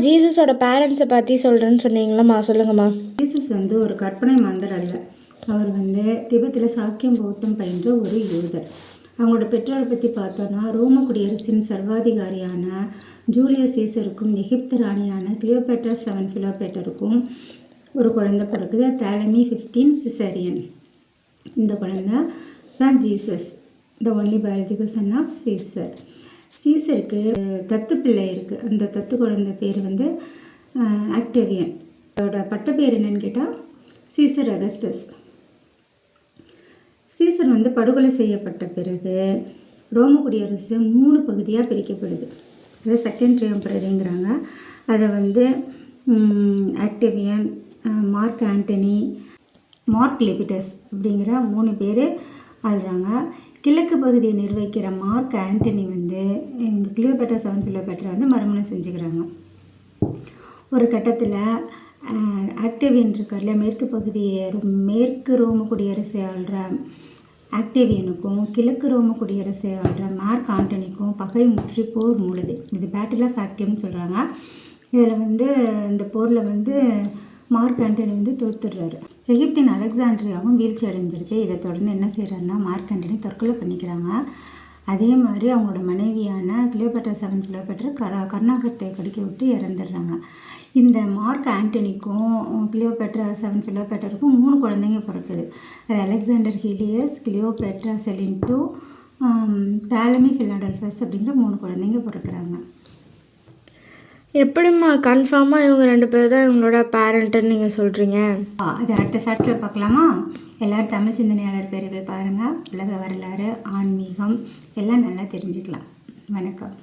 ஜீசஸோட பேரண்ட்ஸை பற்றி சொல்கிறேன்னு சொன்னீங்களம்மா, சொல்லுங்கம்மா. ஜீசஸ் வந்து ஒரு கற்பனை மாந்தர் அல்ல. அவர் வந்து திபெத்தில் சாக்கியம் பௌத்தம் பயின்ற ஒரு யூதர். அவங்களோட பெற்றோரை பற்றி பார்த்தோன்னா, ரோம குடியரசின் சர்வாதிகாரியான ஜூலியஸ் சீசருக்கும் எகிப்து ராணியான கிளியோபேட்ரா 7 ஃபிலோபேட்டருக்கும் ஒரு குழந்தை பிறகுது. தாலமி 15 சிசேரியன். இந்த குழந்தை தான் Jesus, the only biological son of Caesar. சீசருக்கு தத்து பிள்ளை இருக்குது. அந்த தத்து குழந்தை பேர் வந்து ஆக்டேவியன். அதோட பட்ட பேர் என்னன்னு கேட்டால் சீசர் அகஸ்டஸ். சீசர் வந்து படுகொலை செய்யப்பட்ட பிறகு ரோம குடியரசு 3 பகுதியாக பிரிக்கப்படுது. அதை செகண்ட் ட்ரையம்பரரிங்கிறாங்க. அதை வந்து ஆக்டேவியன், மார்க் ஆண்டனி, மார்க் லெபிடஸ் அப்படிங்கிற 3 பேர் ஆள்றாங்க. கிழக்கு பகுதியை நிர்வகிக்கிற மார்க் ஆண்டனி வந்து இவங்க கிளியோபேட்ரா 7 ஃபிலோபேட்டரை வந்து மறுமணம் செஞ்சுக்கிறாங்க. ஒரு கட்டத்தில் ஆக்டேவியன் இருக்கார்ல, மேற்கு ரோம குடியரசை ஆள்ற ஆக்டேவியனுக்கும் கிழக்கு ரோம குடியரசை ஆள்ற மார்க் ஆண்டனிக்கும் பகை முற்றி போர் மூழுது. இது பேட்டில் ஆஃப் ஆக்டிவ்னு சொல்கிறாங்க. இதில் வந்து இந்த போரில் வந்து மார்க் ஆண்டனி வந்து தோத்துடுறாரு. எகிப்தின் அலெக்சாண்ட்ரியாவும் வீழ்ச்சி அடைஞ்சிருக்கு. இதை தொடர்ந்து என்ன செய்கிறாருன்னா, மார்க் ஆண்டனி தற்கொலை பண்ணிக்கிறாங்க. அதே மாதிரி அவங்களோட மனைவியான கிளியோபேட்ரா 7 ஃபிலோபேட்டர் கர்நாகத்தை கடிக்க விட்டு இறந்துடுறாங்க. இந்த மார்க் ஆண்டனிக்கும் கிளியோபேட்ரா 7 ஃபிலோபேட்டருக்கும் 3 குழந்தைங்க பிறக்குது. அது அலெக்சாண்டர் ஹீலியஸ், கிளியோபேட்ரா செலின்டோ, தாலமி ஃபிலாடல்ஃபஸ் அப்படிங்கிற 3 குழந்தைங்க பிறக்கிறாங்க. எப்படிம்மா கன்ஃபார்மாக இவங்க 2 பேர் தான் இவங்களோட பேரண்ட்டுன்னு நீங்கள் சொல்கிறீங்க? அது அடுத்த ஷார்ட்ஸில் பார்க்கலாமா? எல்லோரும் தமிழ் சிந்தனையாளர் பேரை போய் பாருங்கள். உலக வரலாறு, ஆன்மீகம் எல்லாம் நல்லா தெரிஞ்சுக்கலாம். வணக்கம்.